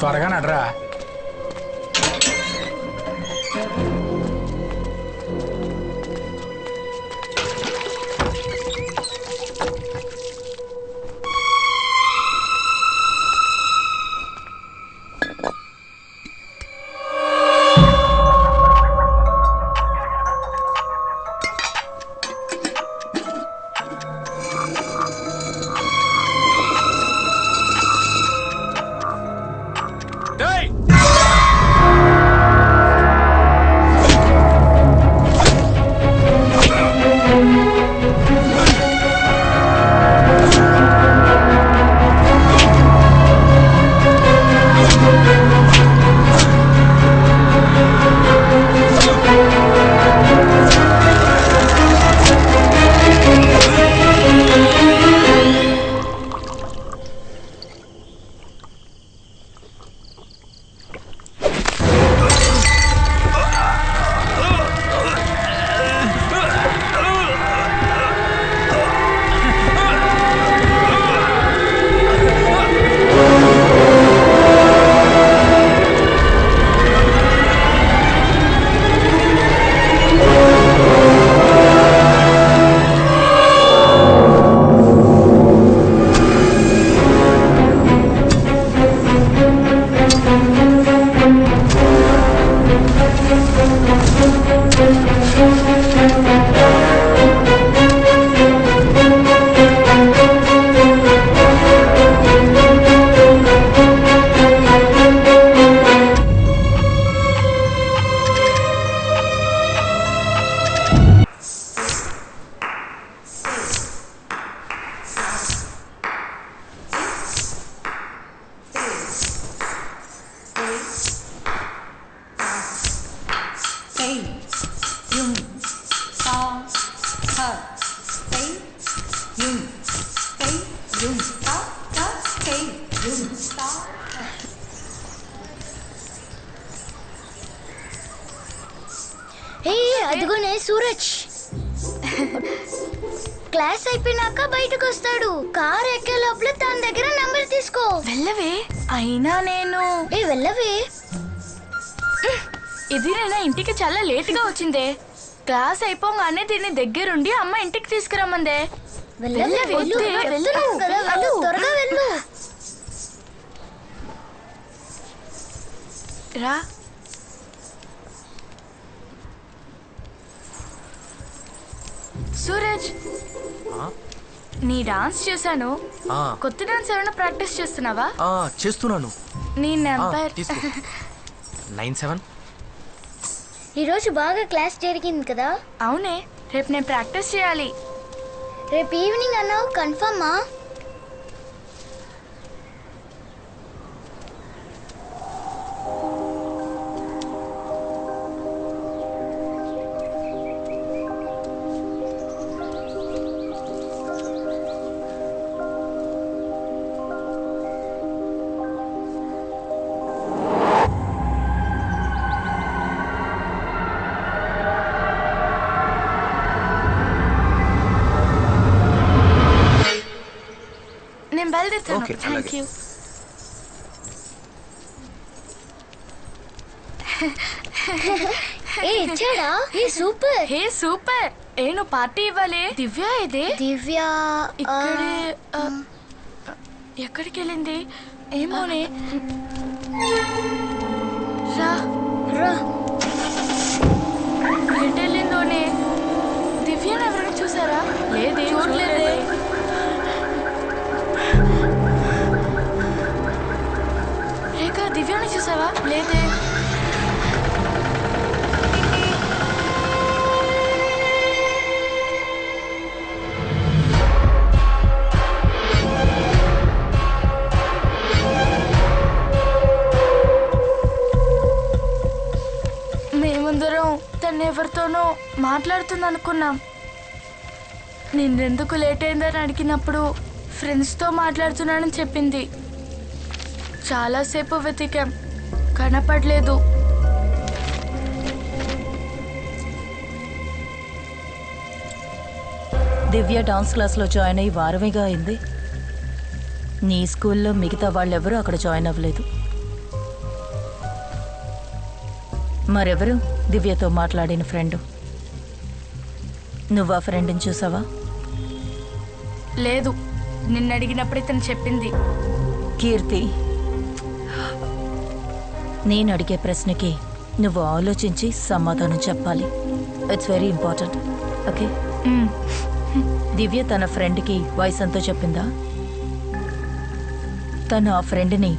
త్వరగా నడరా. అదిగోనే సూరజ్ క్లాస్ అయిపోయినాక బయటకు వస్తాడు. కార్ ఎక్కే లోపల తన దగ్గర నంబర్ తీసుకో. వెళ్ళవే. అయినా నేను వెళ్ళవే. ఇది నేను ఇంటికి చాలా లేట్ గా వచ్చిందే. క్లాస్ అయిపోగానే దీన్ని దగ్గరుండి అమ్మ ఇంటికి తీసుకురమ్మందే. త్వరగా వెళ్ళు. రా. సూరజ్, నీ డాన్స్ చూసాను. కొత్త డాన్స్ ఏమైనా ప్రాక్టీస్ చేస్తున్నావా? చేస్తున్నాను. నీ నెంబర్ 97. ఈరోజు బాగా క్లాస్ జరిగింది కదా? అవునే, రేపు నేను ప్రాక్టీస్ చేయాలి. రేపు ఈవినింగ్ అన్నావు, కన్ఫర్మా? Thank you. ఇచ్చాడా? సూపర్. Hey super. నువ్వు పార్టీ ఇవ్వాలి. దివ్య ఇదే. దివ్య ఇక్కడే. ఎక్కడికి వెళ్ళింది ఏమోనే. రా రా. ఎటు వెళ్ళిందోనే. దివ్యను ఎవరైనా చూసారా? లేదే, చూడలేదే. రేఖ, దివ్యాని చూసావా? లేదే. మేమందరం తనెవరితోనో మాట్లాడుతుంది అనుకున్నాం. నిన్నెందుకు లేట్ అయిందని అడిగినప్పుడు ఫ్రెండ్స్తో మాట్లాడుతున్నానని చెప్పింది. చాలాసేపు వెతికాం, కనపడలేదు. దివ్య డాన్స్ క్లాస్లో జాయిన్ అయ్యి వారమేగా అయింది. నీ స్కూల్లో మిగతా వాళ్ళెవరూ అక్కడ జాయిన్ అవ్వలేదు. మరెవరు దివ్యతో మాట్లాడిన ఫ్రెండ్? నువ్వు ఆ ఫ్రెండ్ని చూసావా? లేదు, నిన్న అడిగినప్పుడు ఇతను చెప్పింది. కీర్తి, నేను అడిగే ప్రశ్నకి నువ్వు ఆలోచించి సమాధానం చెప్పాలి. It's very important. ఓకే? దివ్య తన ఫ్రెండ్కి వయసు ఎంతో చెప్పిందా? తను ఆ ఫ్రెండ్ని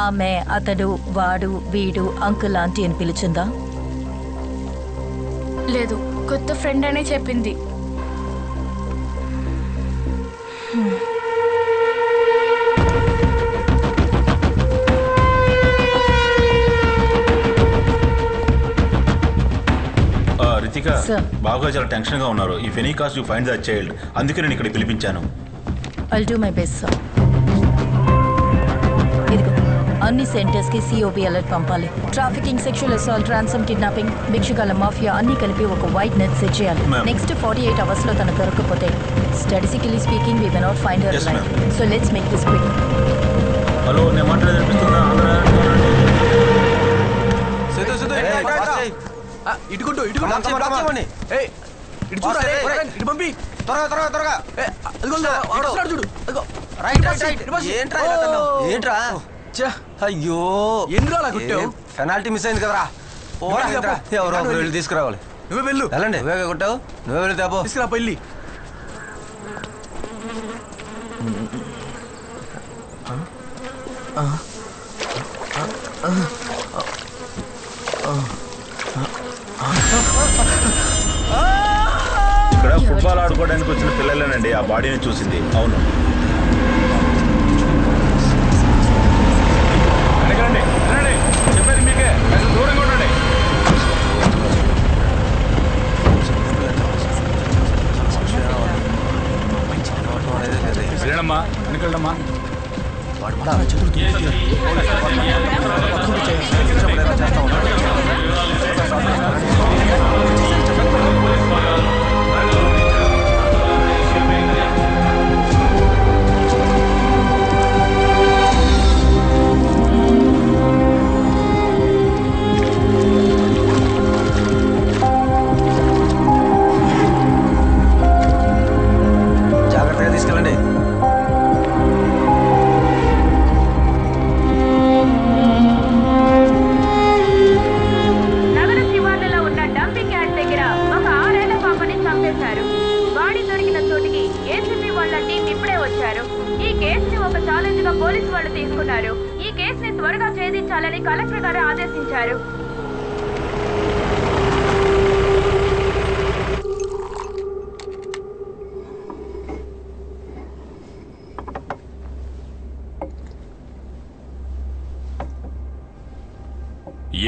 ఆమె, అతడు, వాడు, వీడు, అంకుల్, ఆంటీ అని పిలిచిందా? లేదు, కొత్త ఫ్రెండ్ అనే చెప్పింది. రితిక, బాగా చాలా టెన్షన్ గా ఉన్నారు. If any cost you find the child, అందుకే నేను ఇక్కడ పిలిపించాను. I'll do my best sir. ఇదిగో అన్ని సెంటర్స్ కి సిఓబి అలర్ట్ పంపాలి. Trafficking, sexual assault, ransom, kidnapping, భిక్షుకాల మాఫియా అన్ని కలిపి ఒక వైట్ నెట్ సెట్ చేయాలి. నెక్స్ట్ 48 hours లో తను దొరకకపోతే statistically speaking we may not find her life. So let's make this quick. Hello, నేను మాట్లాడేది వినిపిస్తుందా? ఇటుకుంటూ పంపి త్వరగా చూడు. ఏంట్రా? అయ్యో, పెనాల్టీ మిస్ అయింది కదరా. ఎవరో వెళ్ళి తీసుకురావాలి. నువ్వే వెళ్ళు. వెళ్ళండి. నువ్వే కొట్టావు, నువ్వే వెళ్ళి తేపో. తీసుకురా పెళ్ళి. ఇక్కడ ఫుట్బాల్ ఆడుకోవడానికి వచ్చిన పిల్లలేనండి ఆ బాడీని చూసింది. అవును, చెప్పేది మీకే. దూరంగా ఉండండి. వెళ్ళమ్మా, వెనకెళ్ళమ్మా. జాగ్రత్తగా తీసుకెళ్ళండి. నగర శివార్లలో ఉన్న డంపింగ్ యార్డ్ దగ్గర ఒక 6 ఏళ్ల పాపని చంపేశారు. బాడీ దొరికిన చోటికి ఏసీపీ వాళ్ళ టీం ఇప్పుడే వచ్చారు. ఈ కేసుని ఒక ఛాలెంజ్ గా పోలీసు వాళ్ళు తీసుకున్నారు. ఈ కేసుని త్వరగా ఛేదించాలని కలెక్టర్ గారు ఆదేశించారు.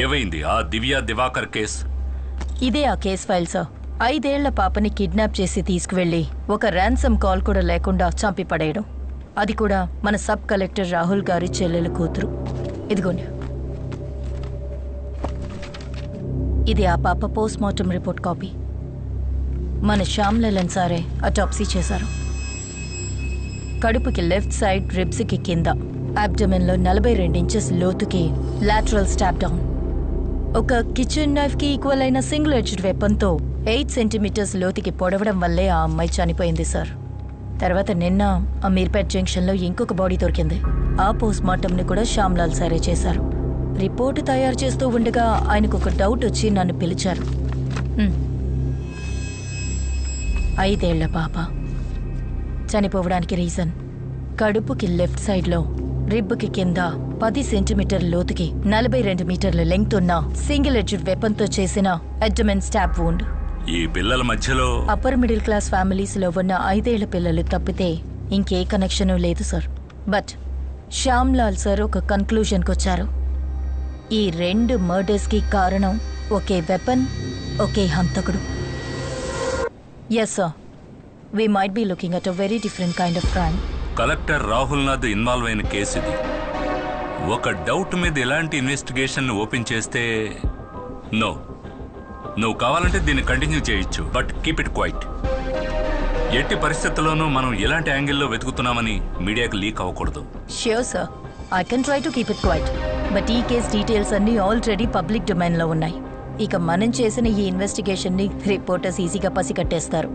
ఏవైంది ఆ దివ్య దివాకర్ కేసు? ఇదే ఆ కేస్ ఫైల్ సార్. 5 ఏళ్ల పాపని కిడ్నాప్ చేసి తీసుకువెళ్లి ఒక ర్యాన్సమ్ కాల్ కూడా లేకుండా చంపి పడేయడం. అది కూడా మన సబ్ కలెక్టర్ రాహుల్ గారి చెల్లెల కూతురు. ఇదిగోండి, ఇది ఆ పాప పోస్ట్ మార్టం రిపోర్ట్ కాపీ. మన శ్యామ్ లలన్ సారే అటాప్సీ చేశారు. కడుపుకి లెఫ్ట్ సైడ్, రిబ్స్కి కింద, అబ్డమెన్లో 42 ఇంచెస్ లోతుకి లాటరల్ స్టాప్ డౌన్. ఒక కిచెన్ నైఫ్ కి ఈక్వల్ అయిన సింగిల్ ఎడ్జ్డ్ వెపన్తో 8 సెంటీమీటర్స్ లోతుకి పొడవడం వల్లే ఆ అమ్మాయి చనిపోయింది సార్. తర్వాత నిన్న అమీర్పేట్ జంక్షన్లో ఇంకొక బాడీ దొరికింది. ఆ పోస్ట్ మార్టంని కూడా శ్యామ్లాల్ సారే చేశారు. రిపోర్టు తయారు చేస్తూ ఉండగా ఆయనకు ఒక డౌట్ వచ్చి నన్ను పిలిచారు. 5 ఏళ్ల పాప చనిపోవడానికి రీజన్ కడుపుకి లెఫ్ట్ సైడ్లో, రిబ్కి కింద 10 సెంటీమీటర్ల లోతుకి 42 మీటర్ల లెంగ్త్ ఉన్న సింగిల్ ఎడ్జ్డ్ వెపన్తో చేసిన అబ్డమెన్ స్టాబ్ వూండ్. ఈ పిల్లల మధ్యలో అప్పర్ మిడిల్ క్లాస్ ఫ్యామిలీస్లో ఉన్న 5 ఏళ్ల పిల్లలు తప్పితే ఇంకే కనెక్షను లేదు sir. But Shyam Lal sir ఒక కన్క్లూజన్కి వచ్చారు. ఈ 2 మర్డర్స్కి కారణం ఒకే వెపన్, ఒకే హంతకుడు. Yes sir, we might be looking at a very different kind of crime. Collector Rahul Nath involve అయిన కేసు ఇది. ఒక డౌట్ మీద ఎలాంటి ఇన్వెస్టిగేషన్ ఓపెన్ చేస్తే నో, నువ్వు కావాలంటే దీన్ని కంటిన్యూ చేయొచ్చు, బట్ కీప్ ఇట్ క్వైట్. ఎట్టి పరిస్థితుల్లోనూ మనం ఎలాంటి యాంగిల్లో వెతుకుతున్నామని మీడియాకి లీక్ అవ్వకూడదు. Sure sir, I can try to keep it quiet. But ఈ కేస్ డీటెయిల్స్ అన్నీ ఆల్రెడీ పబ్లిక్ డొమైన్లో ఉన్నాయి. ఇక మనం చేసిన ఈ ఇన్వెస్టిగేషన్ని రిపోర్టర్స్ ఈజీగా పసికట్టేస్తారు.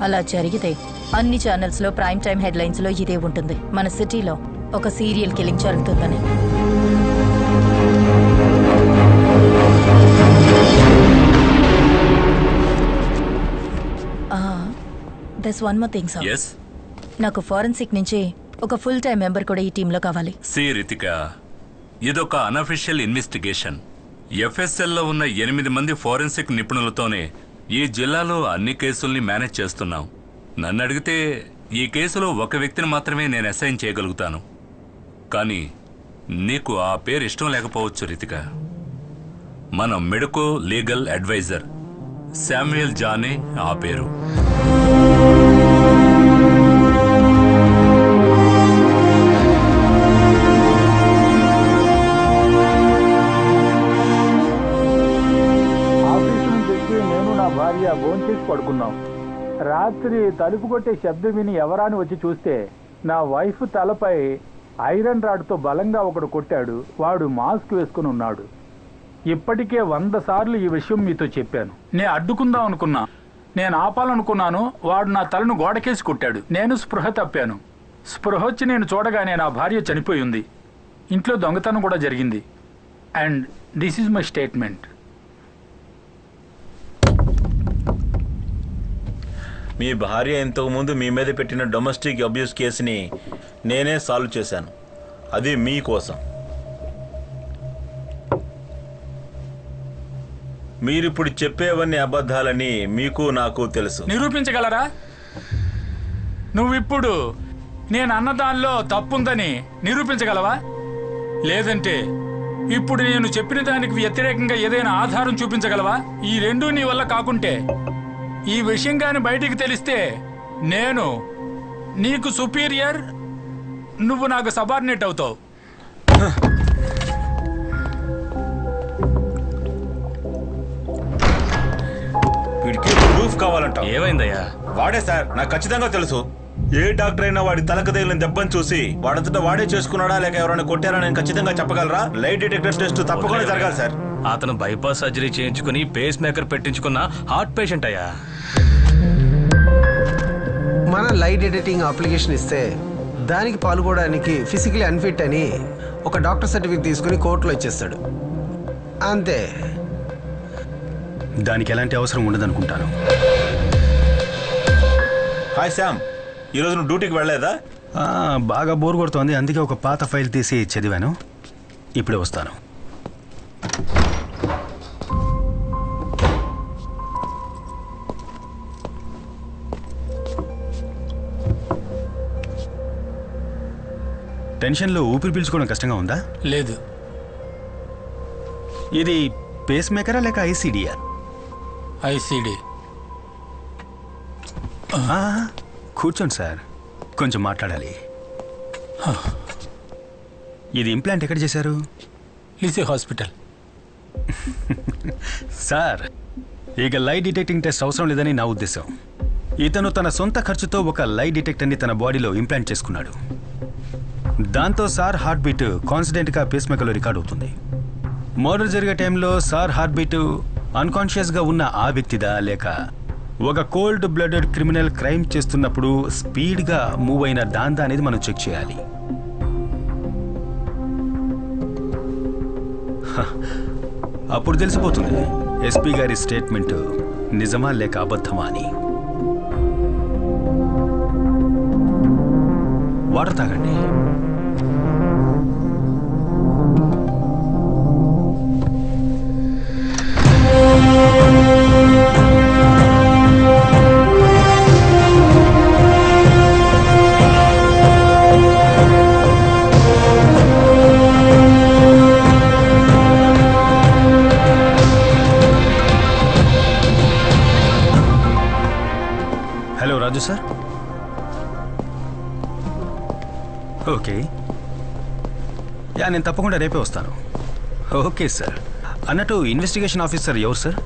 అలా జరిగితే అన్ని ఛానల్స్లో ప్రైమ్ టైం హెడ్లైన్స్లో ఇదే ఉంటుంది, మన సిటీలో ఒక సీరియల్ కిల్లింగ్ జరుగుతుందని. That's one more thing sir. yes నాకు ఫారెన్సిక్ నుంచి ఒక ఫుల్ టైం మెంబర్ కూడా ఈ టీంలో కావాలి. సి రితిక, ఇదొక అనఫిషియల్ ఇన్వెస్టిగేషన్. ఎఫ్ఎస్ఎల్లో ఉన్న 8 మంది ఫోరెన్సిక్ నిపుణులతోనే ఈ జిల్లాలో అన్ని కేసుల్ని మేనేజ్ చేస్తున్నాం. నన్ను అడిగితే ఈ కేసులో ఒక వ్యక్తిని మాత్రమే నేను అసైన్ చేయగలుగుతాను. కానీ నీకు ఆ పేరు ఇష్టం లేకపోవచ్చు రితిక. మన మెడికో లీగల్ అడ్వైజర్ శామ్యుయల్ జానే ఆ పేరు. భార్య భోంచేసి పడుకున్నాం. రాత్రి తలుపు కొట్టే శబ్దం విని ఎవరాని వచ్చి చూస్తే నా వైఫ్ తలపై ఐరన్ రాడ్తో బలంగా ఒకడు కొట్టాడు. వాడు మాస్క్ వేసుకుని ఉన్నాడు. ఇప్పటికే 100 సార్లు ఈ విషయం మీతో చెప్పాను. నేను అడ్డుకుందాం అనుకున్నా, నేను ఆపాలనుకున్నాను. వాడు నా తలను గోడకేసి కొట్టాడు. నేను స్పృహ తప్పాను. స్పృహ వచ్చి నేను చూడగానే నా భార్య చనిపోయి ఉంది. ఇంట్లో దొంగతనం కూడా జరిగింది. And this is my statement. మీ భార్య ఇంతకుముందు మీ మీద పెట్టిన డొమెస్టిక్ అబ్యూస్ కేసుని నేనే సాల్వ్ చేశాను. అది మీకోసం. మీరిప్పుడు చెప్పేవన్నీ అబద్ధాలని మీకు నాకు తెలుసు. నిరూపించగలరా? నువ్విప్పుడు నేను అన్నదానిలో తప్పుందని నిరూపించగలవా? లేదంటే ఇప్పుడు నేను చెప్పిన దానికి వ్యతిరేకంగా ఏదైనా ఆధారం చూపించగలవా? ఈ రెండూ నీ వల్ల కాకుంటే, ఈ విషయం కానీ బయటికి తెలిస్తే నేను నీకు సుపీరియర్, నువ్వు నాకు సబార్డినేట్ అవుతావు. వీడికి ప్రూఫ్ కావాలంట. ఏమైందయ్యా? వాడే సార్, నాకు ఖచ్చితంగా తెలుసు. ఏ డాక్టర్ అయినా వాడి తలకు తగిలిన దెబ్బను చూసి వాడంతటా వాడే చేసుకున్నాడా లేక ఎవరైనా కొట్టారా నేను ఖచ్చితంగా చెప్పగలరా? లైట్ డిటెక్టర్ టెస్ట్ తప్పకుండా జరగాలి సార్. అతను బైపాస్ సర్జరీ చేయించుకుని పేస్ మేకర్ పెట్టించుకున్న హార్ట్ పేషెంట్ అయ్యా. మన లైట్ ఎడిటింగ్ అప్లికేషన్ ఇస్తే దానికి పాల్గొనడానికి ఫిజికలీ అన్ఫిట్ అని ఒక డాక్టర్ సర్టిఫికేట్ తీసుకుని కోర్టులో ఇచ్చేస్తాడు. అంతే. దానికి ఎలాంటి అవసరం ఉండదనుకుంటాను. హాయ్ శామ్, ఈరోజు నువ్వు డ్యూటీకి వెళ్ళలేదా? బాగా బోర్ కొడుతోంది, అందుకే ఒక పాత ఫైల్ తీసి చదివాను. ఇప్పుడే వస్తాను. టెన్షన్లో ఊపిరి పీల్చుకోవడం కష్టంగా ఉందా? లేదు. ఇది పేస్ మేకరా లేక ఐసీడీయా? ఐసీడీ. కూర్చోండి సార్, కొంచెం మాట్లాడాలి. ఇది ఇంప్లాంట్ ఎక్కడ చేశారు? లిసే హాస్పిటల్. సార్, ఇక లై డిటెక్టింగ్ టెస్ట్ అవసరం లేదని నా ఉద్దేశం. ఇతను తన సొంత ఖర్చుతో ఒక లై డిటెక్టర్ని తన బాడీలో ఇంప్లాంట్ చేసుకున్నాడు. దాంతో సార్ హార్ట్ బీట్ కాన్స్టెంట్గా పేస్ మేకర్లో రికార్డ్ అవుతుంది. మర్డర్ జరిగే టైంలో సార్ హార్ట్ బీట్ అన్కాన్షియస్గా ఉన్న ఆ వ్యక్తిదా లేక ఒక కోల్డ్ బ్లడెడ్ క్రిమినల్ క్రైమ్ చేస్తున్నప్పుడు స్పీడ్గా మూవ్ అయిన దాందా అనేది మనం చెక్ చేయాలి. అప్పుడు తెలిసిపోతుంది ఎస్పీ గారి స్టేట్మెంట్ నిజమా లేక అబద్ధమా అని. వాటర్ తాగండి. హలో రాజు సార్. ఓకే, నేను తప్పకుండా రేపే వస్తాను. Okay sir. అన్నట్టు ఇన్వెస్టిగేషన్ ఆఫీసర్ ఎవరు సార్?